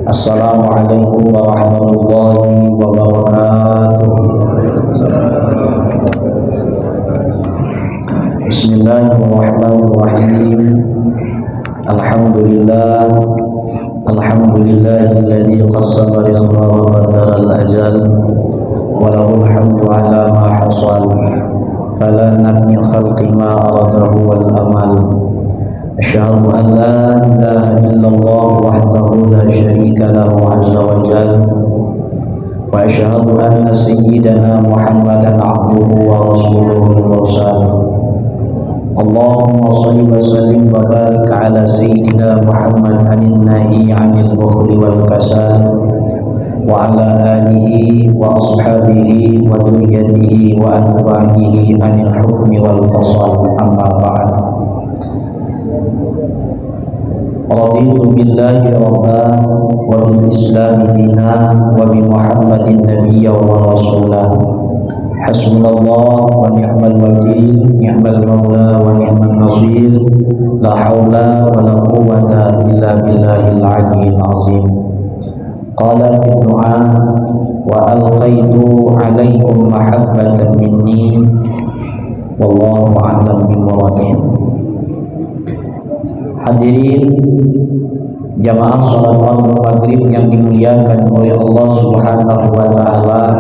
Assalamualaikum warahmatullahi wabarakatuh. Bismillahirrahmanirrahim. Alhamdulillahilladzi qassama rizqa wa qaddara al-ajal wa lahul hamdu ala ma hasal fala nabni khalqi ma aradahu wal amal. Asyhadu an la ilaha illallah wahdahu la syarika lahu azza wa jalla wa asyhadu anna sayyidana Muhammadan abduhu wa rasuluhu mursal. Allahumma shalli wa sallim wa barik ala sayyidina Muhammad anin nahi 'anil bukhli wal kasal wa ala alihi wa ashabihi wa dhurriyyatihi wa atba'ihi anil hukmi wal fasal. Amma ba'd. Raditu billahi rabba wa bil islami dina wa bi Muhammadin nabiyya wa rasulah. Hasbunallah wa ni'mal wakil, ni'mal maula wa ni'mal nasir. La haula wa la quwwata illa billahil aliyyil azim. Qala fi du'a wa alqaitu 'alaikum mahabbatan minni wallahu a'lam bi muradih. Hadirin jamaah salat maghrib yang dimuliakan oleh Allah Subhanahu wa taala.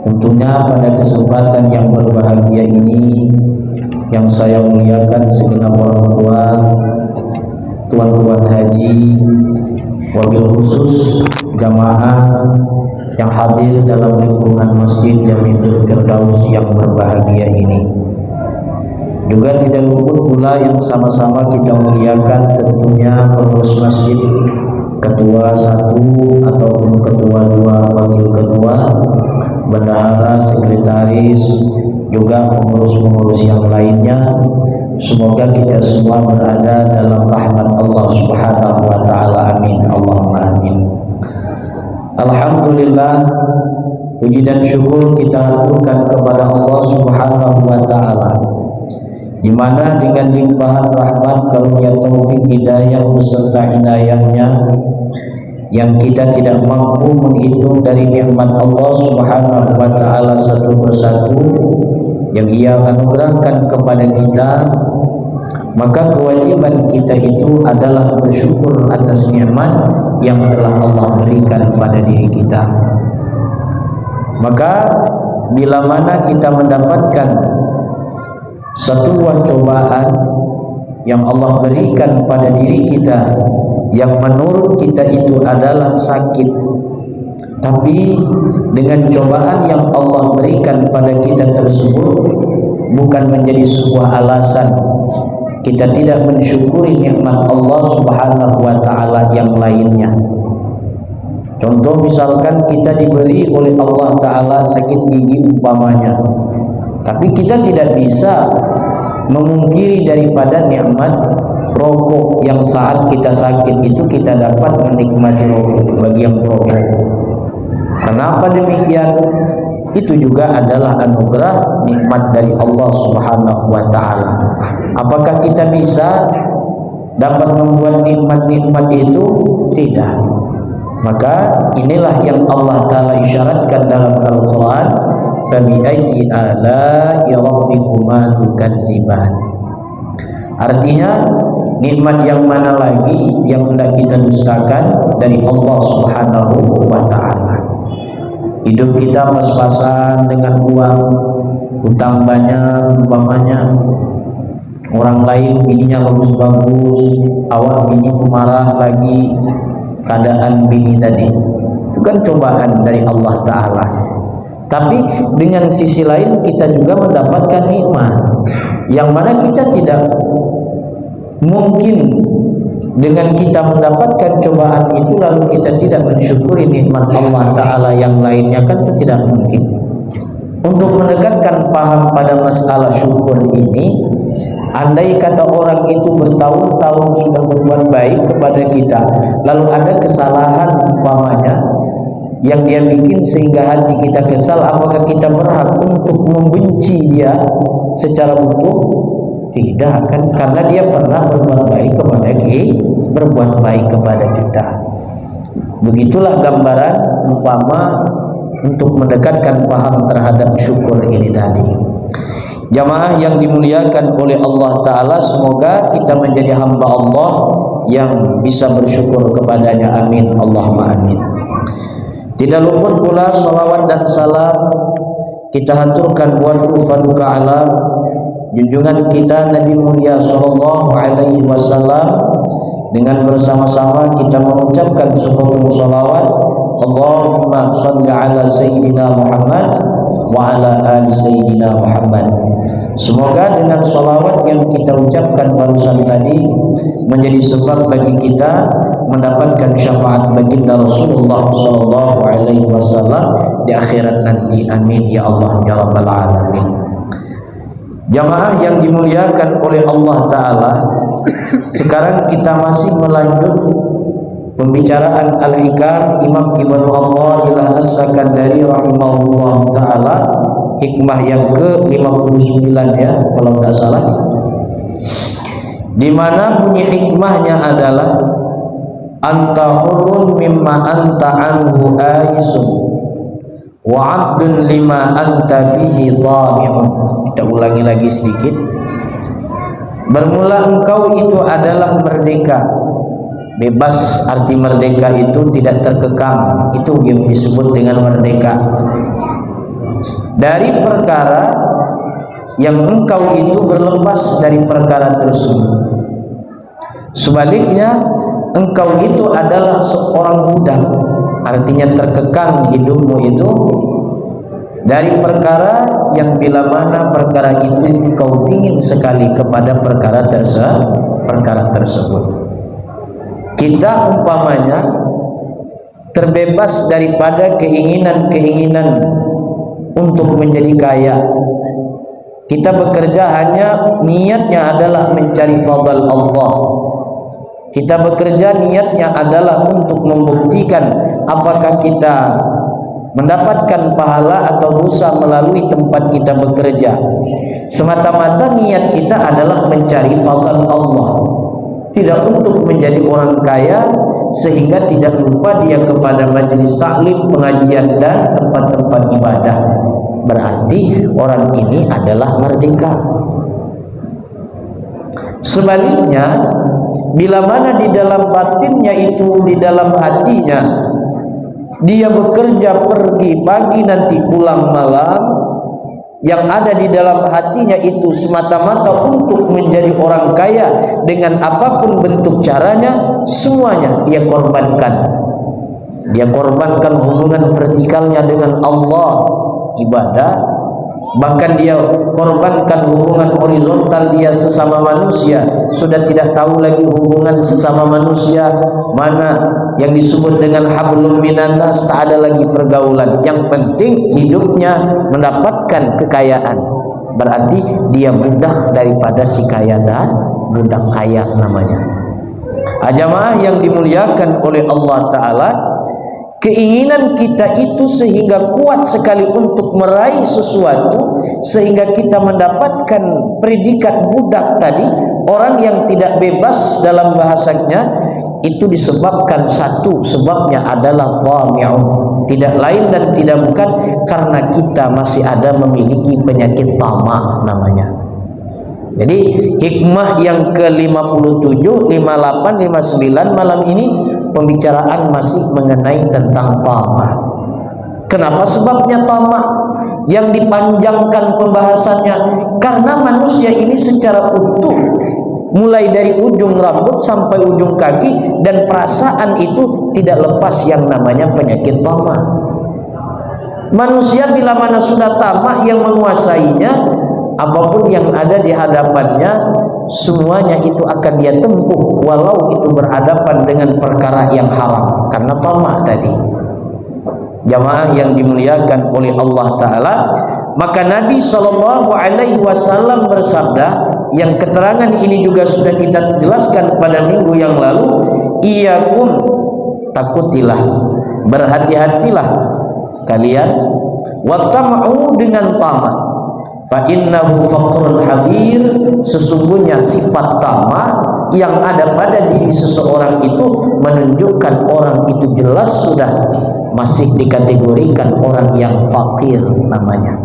Tentunya pada kesempatan yang berbahagia ini yang saya muliakan segenap orang tua, tuan-tuan haji, wabil khusus jamaah yang hadir dalam lingkungan Masjid Jami'ul Firdaus yang berbahagia ini. Juga tidak luput pula yang sama-sama kita muliakan tentunya pengurus masjid, ketua satu ataupun ketua dua, wakil ketua, bendahara, sekretaris, juga pengurus-pengurus yang lainnya. Semoga kita semua berada dalam rahmat Allah Subhanahu wa taala. Amin. Allahumma amin. Alhamdulillah, puji dan syukur kita aturkan kepada Allah Subhanahu wa taala, di mana dengan limpahan rahmat, karunia, taufik, hidayah beserta inayahnya yang kita tidak mampu menghitung dari nikmat Allah Subhanahu wa taala satu persatu yang Ia anugerahkan kepada kita, maka kewajiban kita itu adalah bersyukur atas nikmat yang telah Allah berikan pada diri kita. Maka bila mana kita mendapatkan satu buah cobaan yang Allah berikan pada diri kita, yang menurut kita itu adalah sakit, tapi dengan cobaan yang Allah berikan pada kita tersebut bukan menjadi sebuah alasan kita tidak mensyukuri nikmat Allah Subhanahu wa taala yang lainnya. Contoh misalkan kita diberi oleh Allah taala sakit gigi umpamanya, tapi kita tidak bisa memungkiri daripada nikmat rokok yang saat kita sakit itu kita dapat menikmati rokok bagi yang perokok. Kenapa demikian? Itu juga adalah anugerah nikmat dari Allah Subhanahu wa taala. Apakah kita bisa dapat membuat nikmat-nikmat itu? Tidak. Maka inilah yang Allah taala isyaratkan dalam Al-Qur'an, fabi'ayyi ala'i rabbikuma tukadziban. Artinya nikmat yang mana lagi yang hendak kita dustakan dari Allah Subhanahu wa taala. Hidup kita pas-pasan dengan uang, hutang banyak umpamanya. Orang lain bininya bagus-bagus, awak bini pemarah lagi, keadaan bini tadi. Itu kan cobaan dari Allah taala. Tapi dengan sisi lain kita juga mendapatkan nikmat yang mana kita tidak mungkin dengan kita mendapatkan cobaan itu lalu kita tidak mensyukuri nikmat Allah taala yang lainnya, kan itu tidak mungkin. Untuk menegakkan paham pada masalah syukur ini, andai kata orang itu bertahun-tahun sudah berbuat baik kepada kita, lalu ada kesalahan umpamanya yang dia bikin sehingga hati kita kesal, apakah kita berhak untuk membenci dia secara utuh? Tidak, kan? Karena dia pernah berbuat baik kepada kita. Begitulah gambaran umpama untuk mendekatkan paham terhadap syukur ini tadi. Jamaah yang dimuliakan oleh Allah Ta'ala, semoga kita menjadi hamba Allah yang bisa bersyukur kepadanya. Amin, Allahumma amin. Tidak luput pula salawat dan salam kita haturkan buat Faduka Alam junjungan kita Nabi mulia sallallahu alaihi wasallam, dengan bersama-sama kita mengucapkan sepotong salawat. Allahumma shalli ala sayyidina Muhammad wa ala ali sayyidina Muhammad. Semoga dengan salawat yang kita ucapkan barusan tadi menjadi sebab bagi kita mendapatkan syafaat baginda Rasulullah sallallahu alaihi wasallam di akhirat nanti. Amin ya Allah ya rabbal alamin. Jamaah yang dimuliakan oleh Allah Ta'ala, sekarang kita masih melanjut pembicaraan Al-Hikam Imam Ibnu Athaillah As-Sakandari rahimahullah Ta'ala, hikmah yang ke-59 ya kalau tidak salah, di mana bunyi hikmahnya adalah anta hurun mimma anta anhu aisun wa 'abdun lima anta fihi dhami'un. Kita ulangi lagi sedikit. Bermula engkau itu adalah merdeka. Bebas, arti merdeka itu tidak terkekang. Itu yang disebut dengan merdeka. Dari perkara yang engkau itu berlepas dari perkara tersebut. Sebaliknya, engkau itu adalah seorang budak. Artinya terkekang hidupmu itu dari perkara yang bila mana perkara itu engkau ingin sekali kepada perkara tersebut. Kita umpamanya terbebas daripada keinginan-keinginan untuk menjadi kaya. Kita bekerja hanya niatnya adalah mencari fadl Allah. Kita bekerja niatnya adalah untuk membuktikan apakah kita mendapatkan pahala atau dosa melalui tempat kita bekerja. Semata-mata niat kita adalah mencari fadl Allah, tidak untuk menjadi orang kaya sehingga tidak lupa dia kepada majelis taklim, pengajian dan tempat-tempat ibadah. Berarti orang ini adalah merdeka. Sebaliknya, bila mana di dalam batinnya itu, di dalam hatinya dia bekerja pergi pagi nanti pulang malam, yang ada di dalam hatinya itu semata-mata untuk menjadi orang kaya dengan apapun bentuk caranya, semuanya dia korbankan. Dia korbankan hubungan vertikalnya dengan Allah, ibadah, bahkan dia korbankan hubungan horizontal dia sesama manusia. Sudah tidak tahu lagi hubungan sesama manusia mana yang disebut dengan hablum minannas, tak ada lagi pergaulan. Yang penting hidupnya mendapatkan kekayaan. Berarti dia budak daripada si kaya dan budak kaya namanya. Jamaah yang dimuliakan oleh Allah Ta'ala, keinginan kita itu sehingga kuat sekali untuk meraih sesuatu, sehingga kita mendapatkan predikat budak tadi, orang yang tidak bebas dalam bahasanya, itu disebabkan satu, sebabnya adalah dhami'un, tidak lain dan tidak bukan karena kita masih ada memiliki penyakit tamak namanya. Jadi hikmah yang ke-57, 58, 59 malam ini pembicaraan masih mengenai tentang tamak. Kenapa sebabnya tamak yang dipanjangkan pembahasannya? Karena manusia ini secara utuh, mulai dari ujung rambut sampai ujung kaki dan perasaan itu tidak lepas yang namanya penyakit tamak. Manusia bila mana sudah tamak yang menguasainya, apapun yang ada di hadapannya semuanya itu akan dia tempuh, walau itu berhadapan dengan perkara yang haram karena tamak tadi. Jamaah yang dimuliakan oleh Allah Ta'ala, maka Nabi SAW bersabda, yang keterangan ini juga sudah kita jelaskan pada minggu yang lalu, iyakum, takutilah, berhati-hatilah kalian, wattama'u, dengan tamak, fa innahu faqrun hadir, sesungguhnya sifat tamak yang ada pada diri seseorang itu menunjukkan orang itu jelas sudah masih dikategorikan orang yang fakir namanya.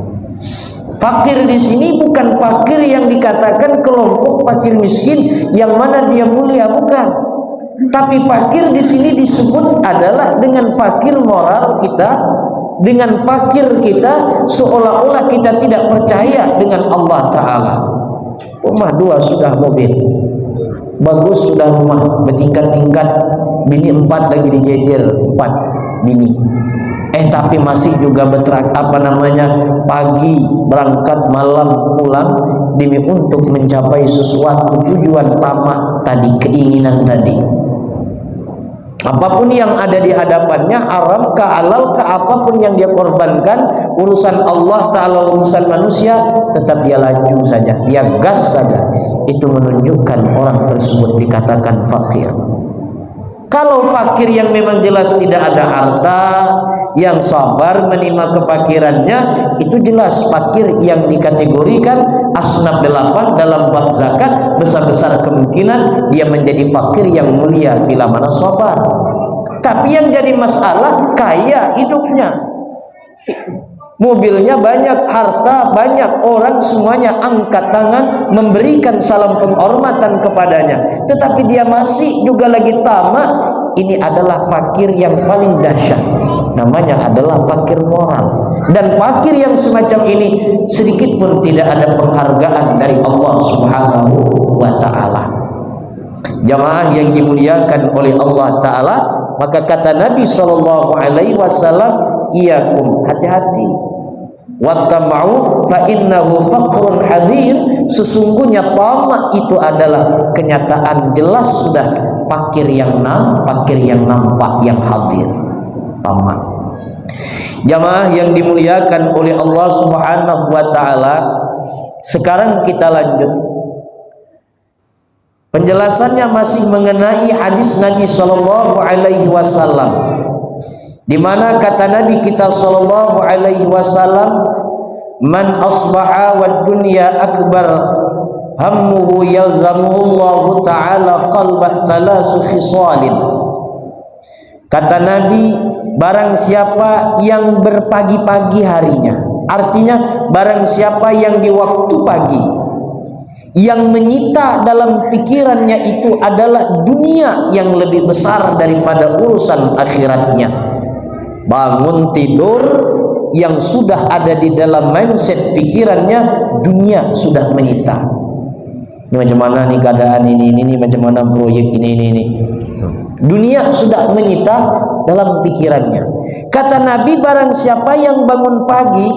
Fakir di sini bukan fakir yang dikatakan kelompok fakir miskin yang mana dia mulia, bukan. Tapi fakir di sini disebut adalah dengan fakir moral kita, dengan fakir kita seolah-olah kita tidak percaya dengan Allah Ta'ala. Rumah 2 sudah mobil, bagus sudah rumah bertingkat-tingkat, bini 4 lagi dijejer 4 bini. Tapi masih juga pagi berangkat malam pulang demi untuk mencapai sesuatu tujuan tamak tadi, keinginan tadi. Apapun yang ada di hadapannya, haram ke halal ke apapun yang dia korbankan, urusan Allah Ta'ala, urusan manusia, tetap dia laju saja, dia gas saja. Itu menunjukkan orang tersebut dikatakan fakir. Kalau fakir yang memang jelas tidak ada harta, yang sabar menerima kefakirannya, itu jelas fakir yang dikategorikan asnaf 8 dalam bab zakat. Besar-besar kemungkinan dia menjadi fakir yang mulia bila mana sabar. Tapi yang jadi masalah kaya hidupnya, mobilnya banyak, harta banyak, orang semuanya angkat tangan memberikan salam penghormatan kepadanya, tetapi dia masih juga lagi tamak. Ini adalah fakir yang paling dahsyat, namanya adalah fakir moral. Dan fakir yang semacam ini sedikit pun tidak ada penghargaan dari Allah Subhanahu wa Ta'ala. Jamaah yang dimuliakan oleh Allah Ta'ala, maka kata Nabi SAW, iyakum, hati-hati, wattama'u fa innahu faqrun hadir. Sesungguhnya tamak itu adalah kenyataan jelas sudah fakir yang nampak, yang hadir, tamak. Jamaah yang dimuliakan oleh Allah Subhanahu wa Ta'ala, sekarang kita lanjut. Penjelasannya masih mengenai hadis Nabi sallallahu alaihi wasallam, di mana kata Nabi kita sallallahu alaihi wasallam, man asbaha wad dunya akbar hammuhu yalzamuhullahu ta'ala qalbah thalasu khisalin. Kata Nabi, barang siapa yang berpagi-pagi harinya, artinya barang siapa yang di waktu pagi yang menyita dalam pikirannya itu adalah dunia yang lebih besar daripada urusan akhiratnya, bangun tidur yang sudah ada di dalam mindset pikirannya dunia sudah menyita. Ini macam mana nih keadaan ini macam mana proyek ini. Dunia sudah menyita dalam pikirannya. Kata Nabi, barang siapa yang bangun pagi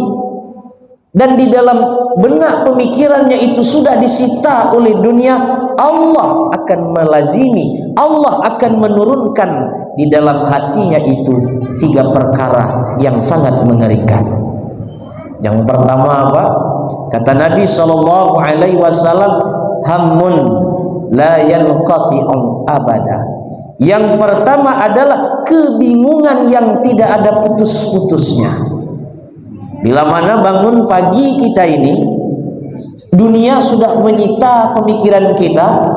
dan di dalam benak pemikirannya itu sudah disita oleh dunia, Allah akan melazimi, Allah akan menurunkan di dalam hatinya itu 3 perkara yang sangat mengerikan. Yang pertama apa? Kata Nabi sallallahu alaihi wasallam, hammun la yanqati'u abada. Yang pertama adalah kebingungan yang tidak ada putus-putusnya. Bila mana bangun pagi kita ini, dunia sudah menyita pemikiran kita,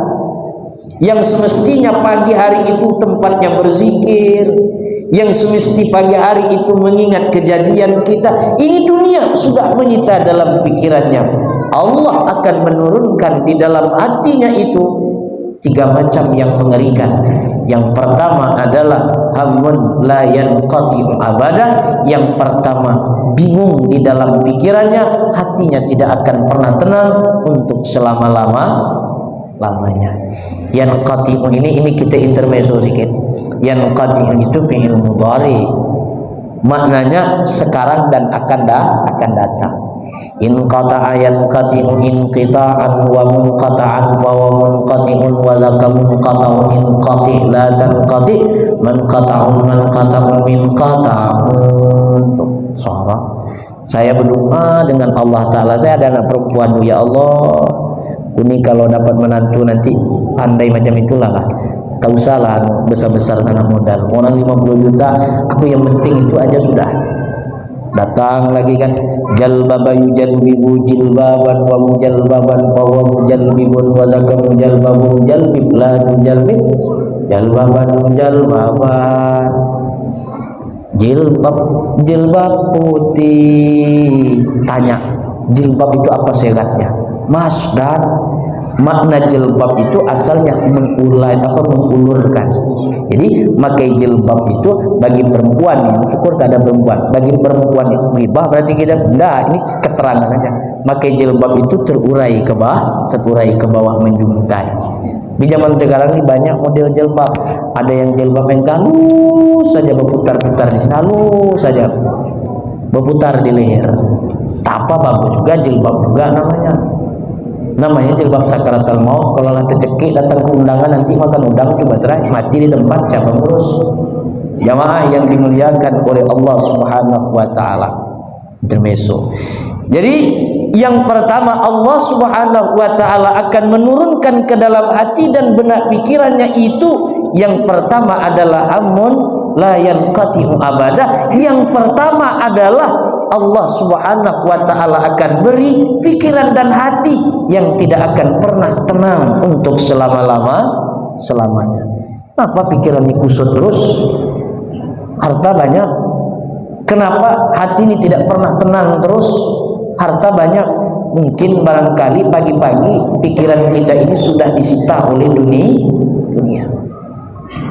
yang semestinya pagi hari itu tempatnya berzikir, yang semesti pagi hari itu mengingat kejadian kita, ini dunia sudah menyita dalam pikirannya. Allah akan menurunkan di dalam hatinya itu 3 macam yang mengerikan. Yang pertama adalah hammun la yanqati'u abada. Yang pertama, bingung di dalam pikirannya, hatinya tidak akan pernah tenang untuk selama-lamanya. Yanqati'u ini kita intermezzo sedikit. Yanqati'u itu fi'il mudhari, maknanya sekarang dan akan datang. In qata'a yanqati'u inqita'an wa munqata'an fa wa munqati'un wa laka munqata'un inqati' la tanqati' man qata'un min qata'un. Suara saya berdoa dengan Allah Ta'ala, saya ada anak perempuan, ya Allah, ini kalau dapat menantu nanti pandai macam itulah lah, tak usahlah besar-besar sana modal, orang 50 juta, aku yang penting itu aja sudah. Datang lagi kan, jalbaba yujalbibu jilbaban wa mujalbaban wa mujalbibun wa laka mujalbabun jalbib la tujalbib jalbaban mujalbaban. Jilbab putih. Tanya, jilbab itu apa syaratnya? Mas, dan makna jilbab itu asalnya mengulurkan. Jadi pakai jilbab itu bagi perempuan, ya, syukur tak ada perempuan. Bagi perempuan itu ghibah, berarti kita enggak, ini keterangan aja. Pakai jilbab itu terurai ke bawah menjuntai. Di zaman sekarang ini banyak model jilbab. Ada yang jilbab yang halus saja berputar-putar di sini, halus saja berputar di leher. Tak apa, bagus juga jilbab juga namanya jilbab sakaratul maut. Kalau nanti cekik datang ke undangan, nanti makan udang coba terakhir mati di tempat, siapa ngurus? Jamaah yang dimuliakan oleh Allah Subhanahu wa taala. Intermezzo. Jadi yang pertama, Allah Subhanahu wa taala akan menurunkan ke dalam hati dan benak pikirannya itu, yang pertama adalah amun la yanqati'u abadah. Yang pertama adalah Allah Subhanahu wa taala akan beri pikiran dan hati yang tidak akan pernah tenang untuk selamanya. Kenapa pikiran dikusut terus? Harta banyak. Kenapa hati ini tidak pernah tenang terus? Harta banyak. Mungkin barangkali pagi-pagi pikiran kita ini sudah disita oleh dunia.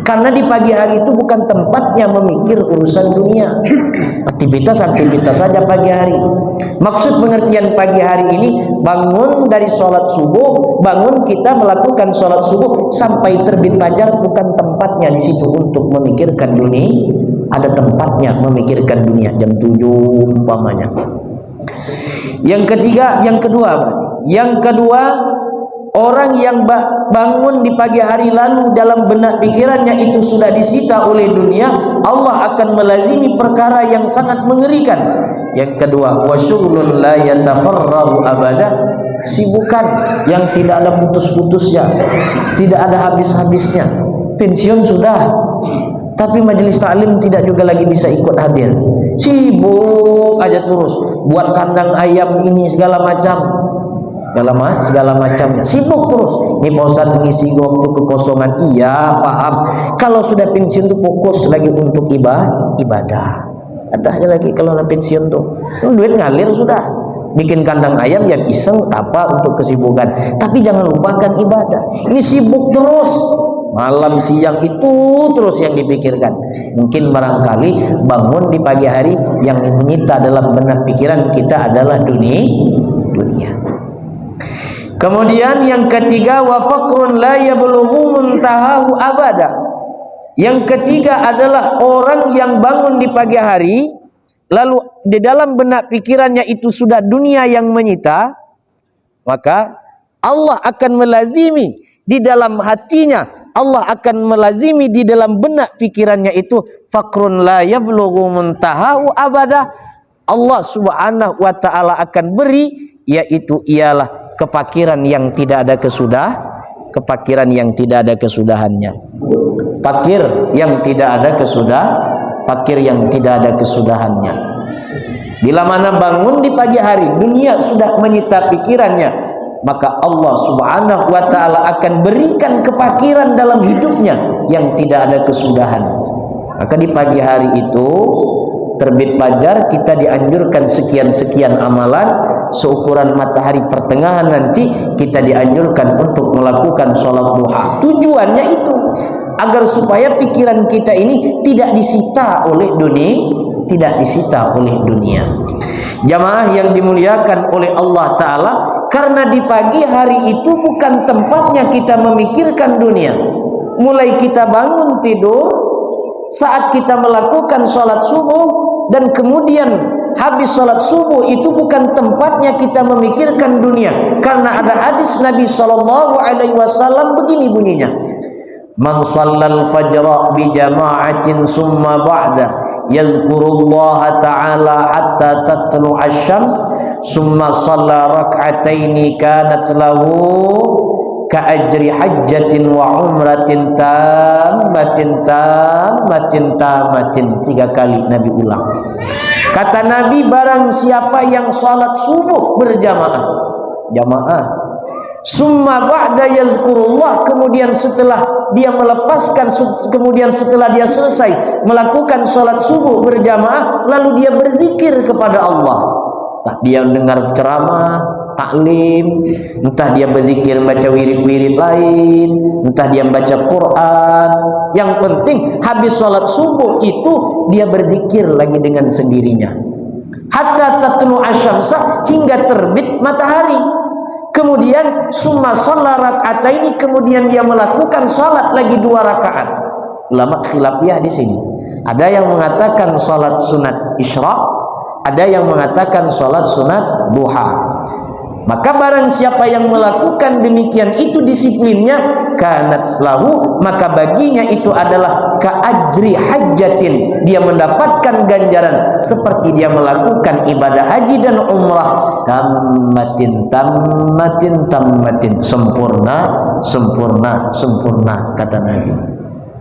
Karena di pagi hari itu bukan tempatnya memikir urusan dunia. Aktivitas saja pagi hari. Maksud pengertian pagi hari ini, bangun dari sholat subuh, bangun kita melakukan sholat subuh sampai terbit fajar, bukan tempatnya di situ untuk memikirkan dunia. Ada tempatnya memikirkan dunia, jam 7 umpamanya. Yang kedua, orang yang bangun di pagi hari lalu dalam benak pikirannya itu sudah disita oleh dunia, Allah akan melazimi perkara yang sangat mengerikan. Yang kedua, wasyughlun la yatafarragu abada, kesibukan yang tidak ada putus-putusnya, tidak ada habis-habisnya. Pensiun sudah, tapi majelis taklim tidak juga lagi bisa ikut hadir. Sibuk aja terus, buat kandang ayam ini segala macamnya, sibuk terus. Ini Pak Ustaz mengisi waktu kekosongan, iya paham. Kalau sudah pensiun tuh fokus lagi untuk ibadah. Ada aja lagi kalau udah pensiun tuh duit ngalir sudah. Bikin kandang ayam yang iseng apa untuk kesibukan, tapi jangan lupakan ibadah. Ini sibuk terus, malam siang itu terus yang dipikirkan. Mungkin barangkali bangun di pagi hari yang menyita dalam benak pikiran kita adalah dunia. Kemudian yang ketiga, wa faqrun la yablughu muntahahu abada. Yang ketiga adalah orang yang bangun di pagi hari lalu di dalam benak pikirannya itu sudah dunia yang menyita, maka Allah akan melazimi di dalam hatinya, Allah akan melazimi di dalam benak pikirannya itu faqrun la yablughu muntahahu abada. Allah Subhanahu wa taala akan beri, yaitu ialah kepakiran yang tidak ada kesudahannya. Fakir yang tidak ada kesudahannya. Bila mana bangun di pagi hari dunia sudah menyita pikirannya, maka Allah Subhanahu wa taala akan berikan kepakiran dalam hidupnya yang tidak ada kesudahan. Maka di pagi hari itu terbit fajar kita dianjurkan sekian amalan, seukuran matahari pertengahan nanti kita dianjurkan untuk melakukan sholat duha. Tujuannya itu agar supaya pikiran kita ini tidak disita oleh dunia. Jamaah yang dimuliakan oleh Allah Ta'ala, karena di pagi hari itu bukan tempatnya kita memikirkan dunia. Mulai kita bangun tidur, saat kita melakukan sholat subuh, dan kemudian habis sholat subuh itu bukan tempatnya kita memikirkan dunia. Karena ada hadis Nabi SAW begini bunyinya, man shallal fajra bi jama'atin summa ba'da yazkurullaha ta'ala hatta tatlu asyams summa shalla rak'ataini kanat lahu ka'ajri hajjatin wa umratin tammatin tammatin tammatin. 3 kali Nabi ulang. Kata Nabi, barang siapa yang salat subuh berjamaah, jamaah, summa ba'da yazkurullah, kemudian setelah dia melepaskan, kemudian setelah dia selesai melakukan salat subuh berjamaah, lalu dia berzikir kepada Allah. Entah dia mendengar ceramah, taklim, entah dia berzikir baca wirid-wirid lain, entah dia membaca Quran. Yang penting habis sholat subuh itu dia berzikir lagi dengan sendirinya. Hatta tatlu asyamsa, hingga terbit matahari. Kemudian summa shalla rak'ataini, kemudian dia melakukan salat lagi 2 rakaat. Ulama khilafiyah di sini. Ada yang mengatakan salat sunat isyraq, ada yang mengatakan salat sunat duha. Maka barang siapa yang melakukan demikian itu disiplinnya, kanat lahu, maka baginya itu adalah ka'ajri hajjatin, dia mendapatkan ganjaran seperti dia melakukan ibadah haji dan umrah, tammatin tammatin tammatin, sempurna sempurna sempurna, kata Nabi.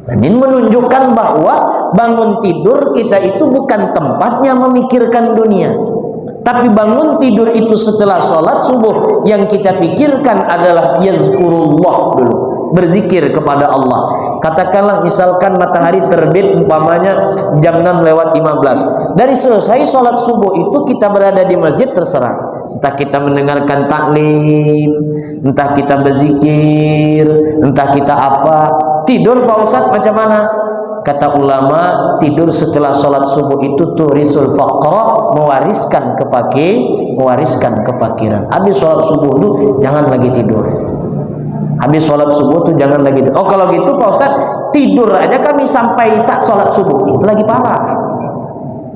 Dan ini menunjukkan bahwa bangun tidur kita itu bukan tempatnya memikirkan dunia. Tapi bangun tidur itu setelah sholat subuh, yang kita pikirkan adalah yazkurullah dulu, berzikir kepada Allah. Katakanlah misalkan matahari terbit umpamanya jam 6:15. Dari selesai sholat subuh itu kita berada di masjid, terserah. Entah kita mendengarkan taklim, entah kita berzikir, entah kita apa. Tidur Pak Ustadz macam mana? Kata ulama, tidur setelah sholat subuh itu turisul faqra, mewariskan kefakiran. Habis sholat subuh itu jangan lagi tidur. Habis sholat subuh itu jangan lagi tidur. Oh kalau gitu Pak Ustadz, tidur aja kami sampai tak sholat subuh, itu lagi parah.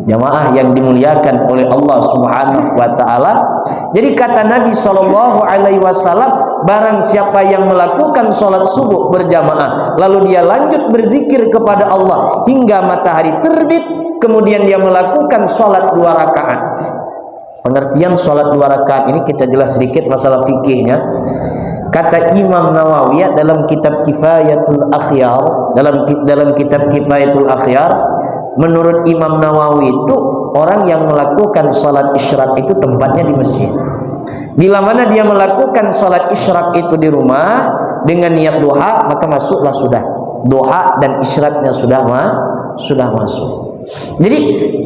Jamaah yang dimuliakan oleh Allah Subhanahu wa taala. Jadi kata Nabi sallallahu alaihi wasallam, barang siapa yang melakukan salat subuh berjamaah lalu dia lanjut berzikir kepada Allah hingga matahari terbit, kemudian dia melakukan salat 2 rakaat. Pengertian salat 2 rakaat ini kita jelas sedikit masalah fikihnya. Kata Imam Nawawi dalam kitab Kifayatul Akhyar, dalam kitab Kifayatul Akhyar, menurut Imam Nawawi itu orang yang melakukan sholat isyraq itu tempatnya di masjid. Bila mana dia melakukan sholat isyraq itu di rumah dengan niat duha, maka masuklah sudah duha dan isyraqnya sudah masuk. Jadi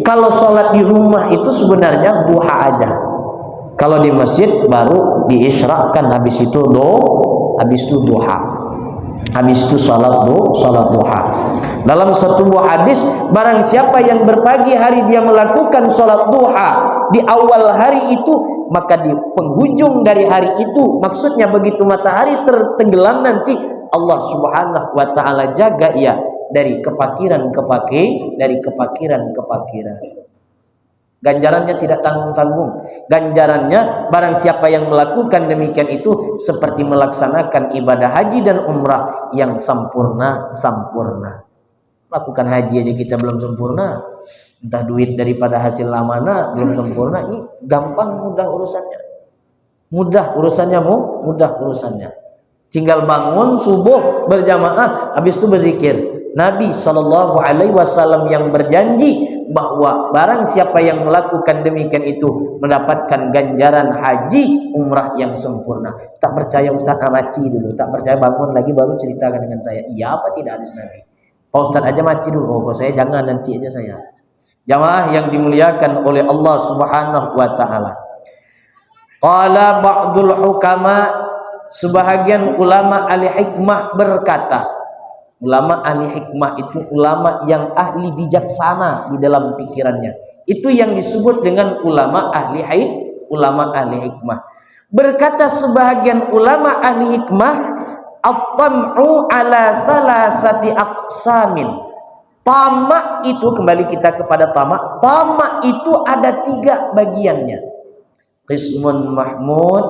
kalau sholat di rumah itu sebenarnya duha aja. Kalau di masjid baru diisyraqkan, habis itu duha. Habis itu salat duha. Dalam satu buah hadis, barang siapa yang berpagi hari dia melakukan salat duha di awal hari itu, maka di penghujung dari hari itu, maksudnya begitu matahari tertenggelam nanti, Allah Subhanahu wa taala jaga ia dari kepakiran. Ganjarannya tidak tanggung-tanggung. Ganjarannya barang siapa yang melakukan demikian itu seperti melaksanakan ibadah haji dan umrah yang sempurna. Lakukan haji aja kita belum sempurna, entah duit daripada hasil amanah belum sempurna. Ini gampang, mudah urusannya. Tinggal bangun subuh berjamaah, habis itu berzikir. Nabi sallallahu alaihi wasallam yang berjanji bahwa barang siapa yang melakukan demikian itu mendapatkan ganjaran haji umrah yang sempurna. Tak percaya Ustaz, mati dulu. Tak percaya bangun lagi baru ceritakan dengan saya. Iya apa tidak hadis Nabi? Pak Ustaz aja mati dulu. Oh, kalau saya jangan, nanti aja saya. Jamaah yang dimuliakan oleh Allah Subhanahu wa taala. Qala ba'dul hukama, sebahagian ulama ahli hikmah berkata. Ulama ahli hikmah itu ulama yang ahli bijaksana di dalam pikirannya. Itu yang disebut dengan ulama ahli hikmah. Berkata sebahagian ulama ahli hikmah, at-tam'u ala salasati aqsamin. Tamak itu, kembali kita kepada tamak. Tamak itu ada 3 bagiannya. Qismun mahmud,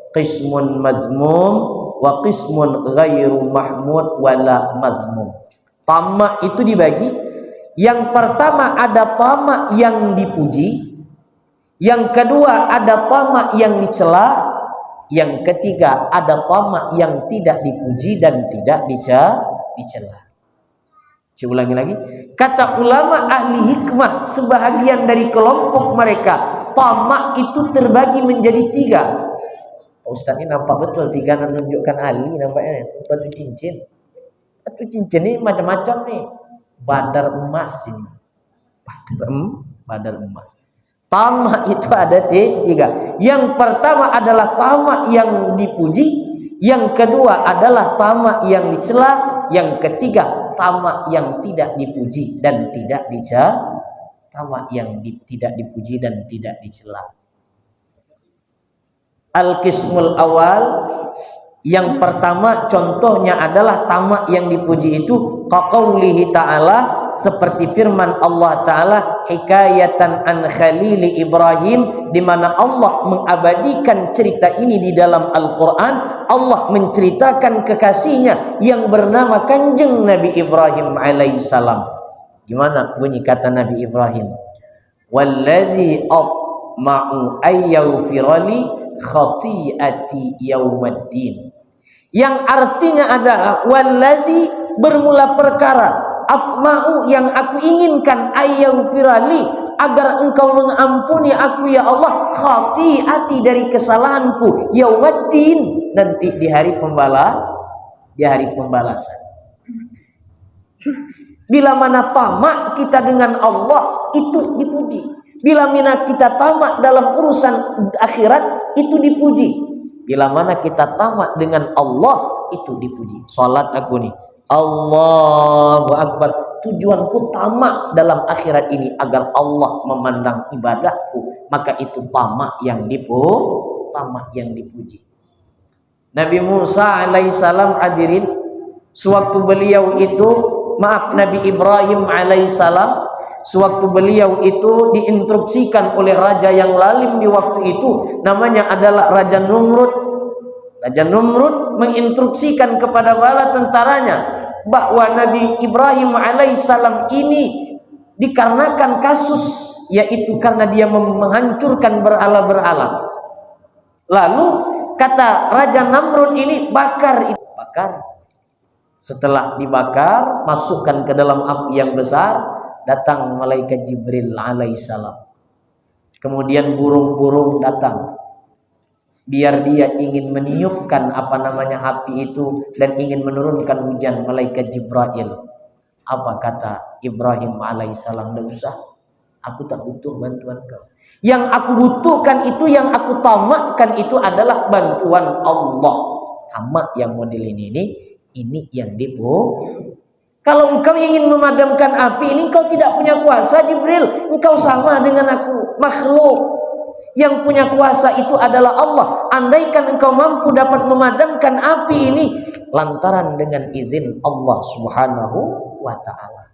qismun mazmum, wa qismun ghairu mahmud wala mazmum. Tamak itu dibagi. Yang pertama ada tamak yang dipuji, yang kedua ada tamak yang dicela, Yang ketiga, ada tamak yang tidak dipuji dan tidak dicela. Saya ulangi lagi. Kata ulama ahli hikmah, sebahagian dari kelompok mereka, tamak itu terbagi menjadi tiga. Ustaz ini nampak betul tiga, menunjukkan ahli nampaknya. Batu cincin. Batu cincin ini macam-macam nih. Badar emas ini. Badar emas. Tamak itu ada tiga. Yang pertama adalah tamak yang dipuji, yang kedua adalah tamak yang dicela, yang ketiga tamak yang tidak dipuji dan tidak dicela. Tamak yang tidak dipuji dan tidak dicela. Al-qismul awal, yang pertama contohnya adalah tamak yang dipuji itu kaqaulihi ta'ala, seperti firman Allah Ta'ala hikayatan an khalili Ibrahim, di mana Allah mengabadikan cerita ini di dalam Al-Quran. Allah menceritakan kekasihnya yang bernama Kanjeng Nabi Ibrahim alaihissalam. Gimana bunyi kata Nabi Ibrahim? Walladzi atma'u ayyaghfirali khati'ati yaumaddin, yang artinya adalah walladzi, bermula perkara, atma'u, yang aku inginkan, ayyaghfirali, agar engkau mengampuni aku ya Allah, khati'ati, dari kesalahanku, yaumaddin, nanti di hari pembalasan. Bila mana tamak kita dengan Allah, itu dipuji. Bila mana kita tamak dalam urusan akhirat, itu dipuji. Bila mana kita tamak dengan Allah, itu dipuji. Salat aku nih, Allahu Akbar, tujuanku tamak dalam akhirat ini agar Allah memandang ibadahku, maka itu tamak yang dipuji. Nabi Musa alaihissalam, hadirin, sewaktu beliau itu, Nabi Ibrahim alaihissalam, sewaktu beliau itu diinstruksikan oleh raja yang lalim di waktu itu, namanya adalah Raja Numrud. Raja Numrud menginstruksikan kepada bala tentaranya bahwa Nabi Ibrahim alaihissalam ini dikarenakan kasus, yaitu karena dia menghancurkan berhala-berhala. Lalu kata Raja Namrud ini, bakar. Setelah dibakar, masukkan ke dalam api yang besar, datang malaikat Jibril alaihissalam. Kemudian burung-burung datang, biar dia ingin meniupkan api itu dan ingin menurunkan hujan. Malaikat Jibril, apa kata Ibrahim alaihissalam? Tidak usah, aku tak butuh bantuan kau. Yang aku butuhkan itu, yang aku tamakkan itu adalah bantuan Allah. Tamak yang model ini yang dipuji. Kalau engkau ingin memadamkan api ini, engkau tidak punya kuasa, Jibril. Engkau sama dengan aku, makhluk. Yang punya kuasa itu adalah Allah. Andaikan engkau mampu dapat memadamkan api ini, lantaran dengan izin Allah subhanahu wa ta'ala.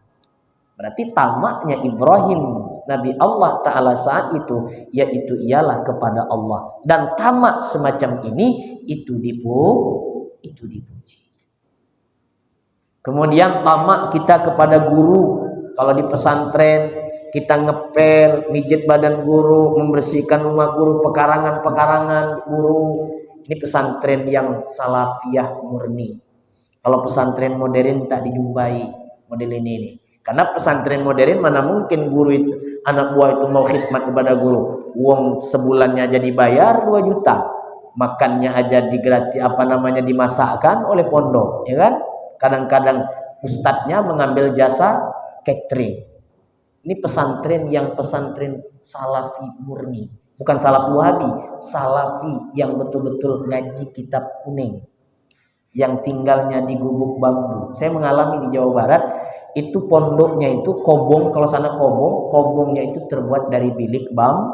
Berarti tamaknya Ibrahim, Nabi Allah Ta'ala saat itu, yaitu ialah kepada Allah. Dan tamak semacam ini, itu dipuji. Kemudian tamak kita kepada guru. Kalau di pesantren kita ngepel, mijit badan guru, membersihkan rumah guru, pekarangan guru. Ini pesantren yang salafiyah murni. Kalau pesantren modern tak dijumpai model ini. Karena pesantren modern mana mungkin guru itu, anak buah itu mau khidmat kepada guru. Uang sebulannya aja dibayar 2 juta. Makannya aja dimasakkan oleh pondok, ya kan? Kadang-kadang ustadznya mengambil jasa catering. Ini pesantren salafi murni, bukan salaf wahabi, salafi yang betul-betul ngaji kitab kuning, yang tinggalnya di gubuk bambu. Saya mengalami di Jawa Barat, itu pondoknya itu kobong, kalau sana kobongnya itu terbuat dari bilik bambu.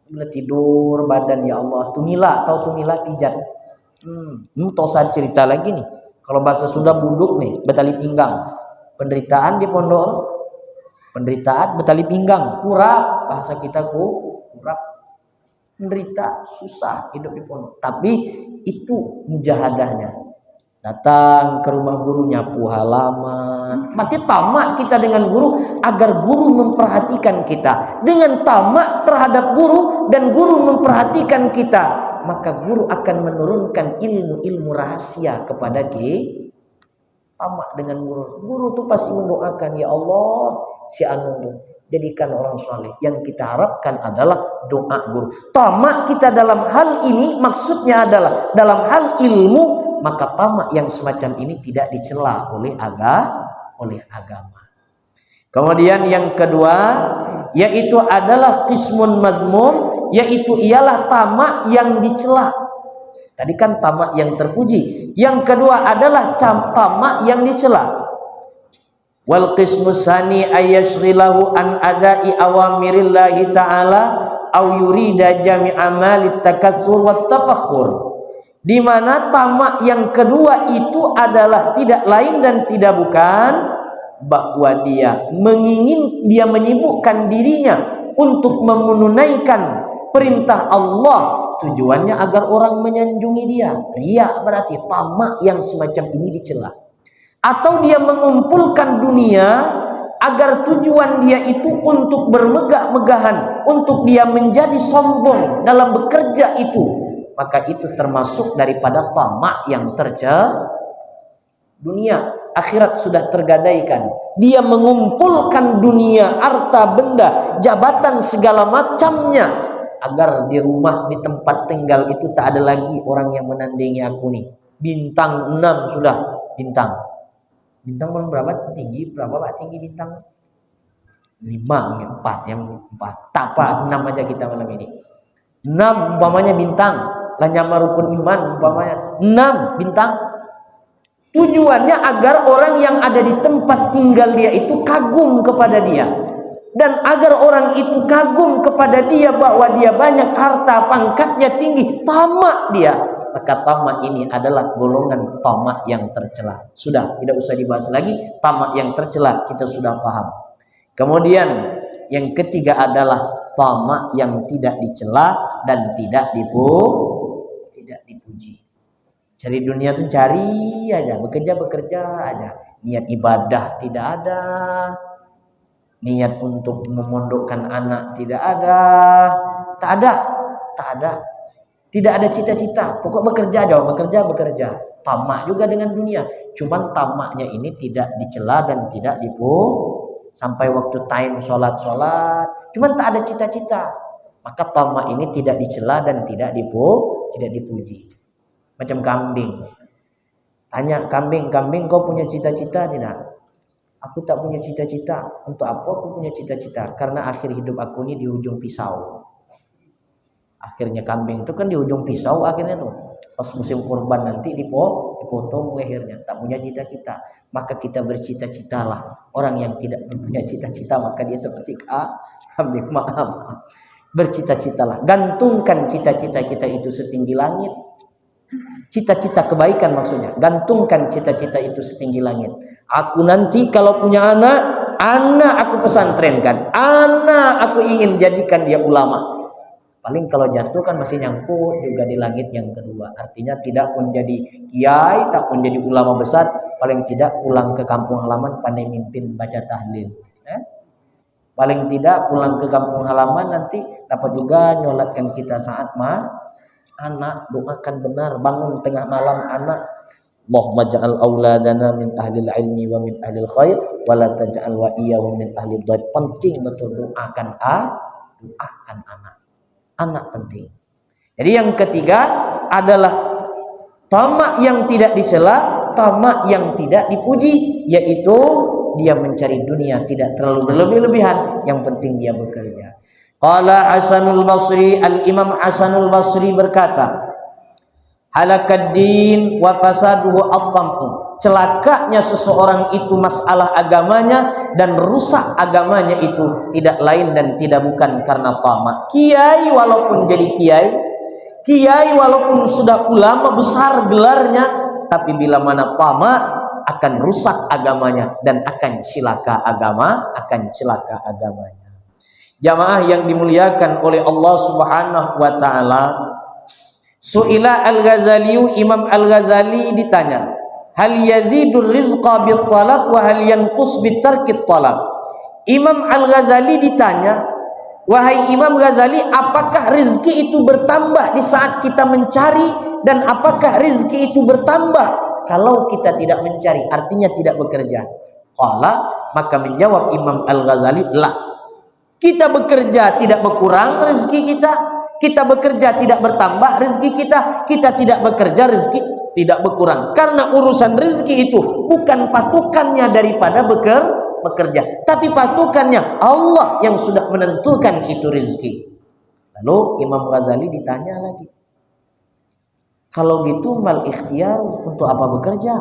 Bila tidur badan, ya Allah, tumila, tahu tumila pijat. Tahu saya cerita lagi nih. Kalau bahasa Sunda buduk nih, betali pinggang. Penderitaan di pondok, penderitaan betali pinggang, kurap, bahasa kita kurap. Menderita, susah hidup di pondok. Tapi itu mujahadahnya. Datang ke rumah guru, nyapu halaman. Berarti tamak kita dengan guru agar guru memperhatikan kita. Dengan tamak terhadap guru dan guru memperhatikan kita, maka guru akan menurunkan ilmu-ilmu rahasia kepada kita. Tamak dengan guru tuh pasti mendoakan, ya Allah, si anu jadikan orang soleh. Yang kita harapkan adalah doa guru. Tamak kita dalam hal ini maksudnya adalah dalam hal ilmu, maka tamak yang semacam ini tidak dicela oleh agama. Kemudian yang kedua yaitu adalah qismun mazmum, yaitu ialah tamak yang dicela. Tadi kan tamak yang terpuji. Yang kedua adalah tamak yang dicela. Wal qismus sani ayashghilahu an ada'i awamirillahi ta'ala au yurida jami'a malit takatsur wat tafakhur. Di mana tamak yang kedua itu adalah tidak lain dan tidak bukan bahwa dia menyibukkan dirinya untuk menunaikan perintah Allah, tujuannya agar orang menyanjungi dia. Riya berarti tamak yang semacam ini dicela. Atau dia mengumpulkan dunia agar tujuan dia itu untuk bermegah-megahan, untuk dia menjadi sombong dalam bekerja itu, maka itu termasuk daripada tamak yang tercela. Dunia akhirat sudah tergadaikan, dia mengumpulkan dunia, harta benda, jabatan segala macamnya, agar di rumah, di tempat tinggal itu tak ada lagi orang yang menandingi aku nih. Bintang 6 sudah bintang. Bintang berapa tinggi? Berapa Pak tinggi bintang? 5, 4, yang 4. Tak apa, 6 aja kita malam ini. 6 umpamanya bintang. Lah nyama rukun iman umpamanya 6 bintang. Tujuannya agar orang yang ada di tempat tinggal dia itu kagum kepada dia. Dan agar orang itu kagum kepada dia bahwa dia banyak harta, pangkatnya tinggi, tamak dia. Maka tamak ini adalah golongan tamak yang tercela. Sudah, tidak usah dibahas lagi. Tamak yang tercela kita sudah paham. Kemudian yang ketiga adalah tamak yang tidak dicela dan tidak dipuji. Cari dunia tuh cari aja, bekerja aja. Niat ibadah tidak ada. Niat untuk memondokkan anak tidak ada. Tak ada. Tidak ada cita-cita. Pokok bekerja aja, bekerja. Tamak juga dengan dunia. Cuman tamaknya ini tidak dicela dan tidak sampai waktu time sholat. Cuman tak ada cita-cita. Maka tamak ini tidak dicela dan tidak dipuji. Macam kambing. Tanya kambing, kau punya cita-cita tidak? Aku tak punya cita-cita. Untuk apa aku punya cita-cita? Karena akhir hidup aku ini di ujung pisau. Akhirnya kambing itu kan di ujung pisau akhirnya tuh. Pas musim kurban nanti dipotong lehernya. Tak punya cita-cita. Maka kita bercita-citalah. Orang yang tidak punya cita-cita maka dia seperti kambing. Maaf. Bercita-citalah. Gantungkan cita-cita kita itu setinggi langit. Cita-cita kebaikan maksudnya. Gantungkan cita-cita itu setinggi langit. Aku nanti kalau punya anak aku pesantrenkan. Anak aku ingin jadikan dia ulama. Paling kalau jatuh kan masih nyangkut juga di langit yang kedua. Artinya tidak pun jadi kiai, tak pun jadi ulama besar, paling tidak pulang ke kampung halaman pandai mimpin baca tahlil. Paling tidak pulang ke kampung halaman nanti dapat juga nyolatkan kita saat anak, doakan benar, bangun tengah malam anak, Allahumma ja'al auladana min ahlil ilmi wa min ahlil khair wa la taj'al wa iyyahu min ahlid dhaid. Penting betul doakan anak penting. Jadi yang ketiga adalah tamak yang tidak dicela, tamak yang tidak dipuji, yaitu dia mencari dunia tidak terlalu berlebih-lebihan, yang penting dia bekerja. Qala Hasanul Basri, Al-Imam Hasanul Basri berkata, halakad din wa fasaduhu at-tam'u. Celakanya seseorang itu masalah agamanya dan rusak agamanya itu tidak lain dan tidak bukan karena tamak. Kiai walaupun jadi kiai walaupun sudah ulama besar gelarnya, tapi bila mana tamak akan rusak agamanya dan akan celaka agamanya. Jamaah yang dimuliakan oleh Allah Subhanahu wa taala, Su'ila Al-Ghazali, Imam Al-Ghazali ditanya, hal yazidur rizqa bit talab wa hal yanqus bit tarkit talab. Imam Al-Ghazali ditanya, Wahai Imam Ghazali, apakah rezeki itu bertambah di saat kita mencari, dan apakah rezeki itu bertambah kalau kita tidak mencari, artinya tidak bekerja? Qala, maka menjawab Imam Al-Ghazali, lah. Kita bekerja tidak berkurang rezeki kita, kita bekerja tidak bertambah rezeki kita, kita tidak bekerja rezeki tidak berkurang. Karena urusan rezeki itu bukan patukannya daripada bekerja, tapi patukannya Allah yang sudah menentukan itu rezeki. Lalu Imam Ghazali ditanya lagi, kalau gitu mal ikhtiyar, untuk apa bekerja?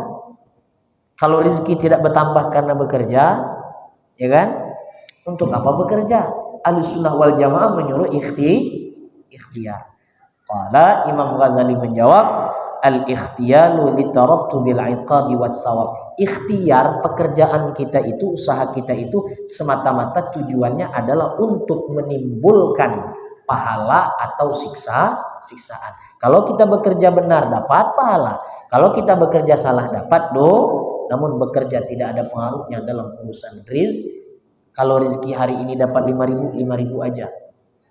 Kalau rezeki tidak bertambah karena bekerja, ya kan? Untuk apa bekerja? Ahlussunnah wal Jamaah menyuruh ikhtiyar. Qala, Imam Ghazali menjawab, al-ikhtiyaru litarattubil iqabi was-sawab. Ikhtiar, pekerjaan kita itu, usaha kita itu semata-mata tujuannya adalah untuk menimbulkan pahala atau siksaan. Kalau kita bekerja benar dapat pahala, kalau kita bekerja salah dapat namun bekerja tidak ada pengaruhnya dalam urusan rizki. Kalau rezeki hari ini dapat 5.000 aja.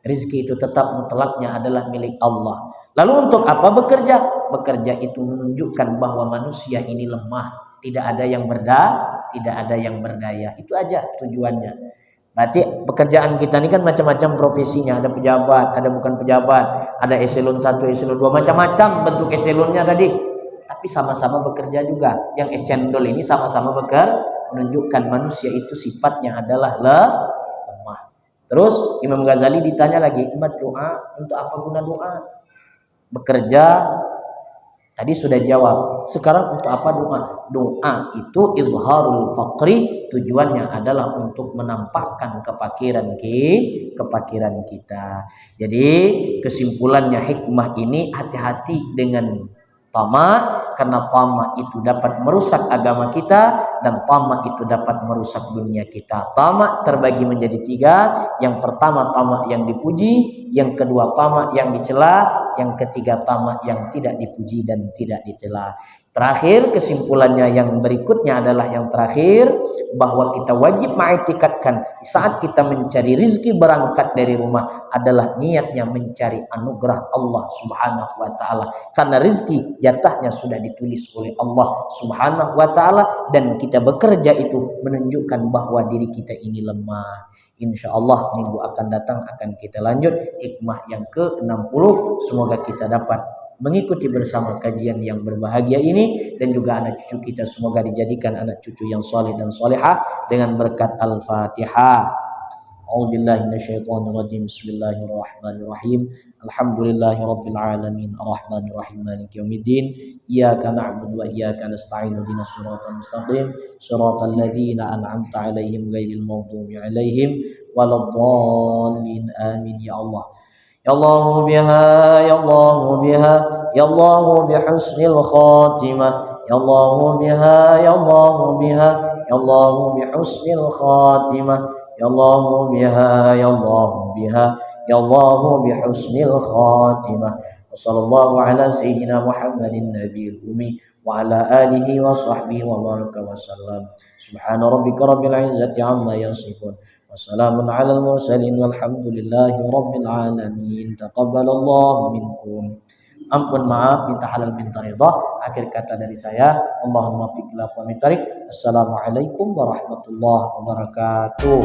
Rezeki itu tetap mutlaknya adalah milik Allah. Lalu untuk apa bekerja? Bekerja itu menunjukkan bahwa manusia ini lemah, tidak ada yang berdaya. Itu aja tujuannya. Berarti pekerjaan kita ini kan macam-macam profesinya, ada pejabat, ada bukan pejabat, ada eselon 1, eselon 2, macam-macam bentuk eselonnya tadi. Tapi sama-sama bekerja juga. Yang esendol ini sama-sama bekerja, menunjukkan manusia itu sifatnya adalah lemah. Terus Imam Ghazali ditanya lagi, umat doa, untuk apa guna doa? Bekerja tadi sudah jawab. Sekarang untuk apa doa? Doa itu izharul faqri, tujuannya adalah untuk menampakkan kefakiran kita. Jadi kesimpulannya, hikmah ini hati-hati dengan tamak, karena tamak itu dapat merusak agama kita, dan tamak itu dapat merusak dunia kita. Tamak terbagi menjadi 3. Yang pertama tamak yang dipuji, yang kedua tamak yang dicela, yang ketiga tamak yang tidak dipuji dan tidak dicela. Terakhir, kesimpulannya yang berikutnya adalah yang terakhir, bahwa kita wajib mengiktikadkan saat kita mencari rizki berangkat dari rumah adalah niatnya mencari anugerah Allah Subhanahu wa ta'ala. Karena rizki jatahnya sudah ditulis oleh Allah Subhanahu wa ta'ala, dan kita bekerja itu menunjukkan bahwa diri kita ini lemah. Insyaallah minggu akan datang akan kita lanjut hikmah yang ke-60. Semoga kita dapat mengikuti bersama kajian yang berbahagia ini, dan juga anak cucu kita semoga dijadikan anak cucu yang saleh dan salihah dengan berkat Al-Fatihah. A'udzubillahi minasyaitonirrajim. Bismillahirrahmanirrahim. Alhamdulillahirabbil alamin, arrahmanirrahim, maliki yaumiddin. Iyyaka na'budu wa iyyaka nasta'in. Ihdinas siratal mustaqim, siratal ladzina an'amta 'alaihim ghairil maghdubi 'alaihim waladdallin. Amin ya Allah. Ya Allah biha, ya Allah biha, ya Allah bihusnil khatimah. Ya Allah biha, ya Allah biha, ya Allah bihusnil khatimah. Ya Allah biha, ya Allah biha, ya Allah bihusnil khatimah. Wa sallallahu ala sayyidina Muhammadin nabiyil ummi wa ala alihi wa sahbihi wa baraka wa sallam. Subhana rabbika rabbil izzati amma yasifun. Wassalamun ala al-mursalin walhamdulillahi rabbil alamin. Taqabbalallahu minkum. Ampun, maaf, minta halal minta ridha. Akhir kata dari saya, Allahumma fiqh ila qawmi tarik. Assalamualaikum warahmatullahi wabarakatuh.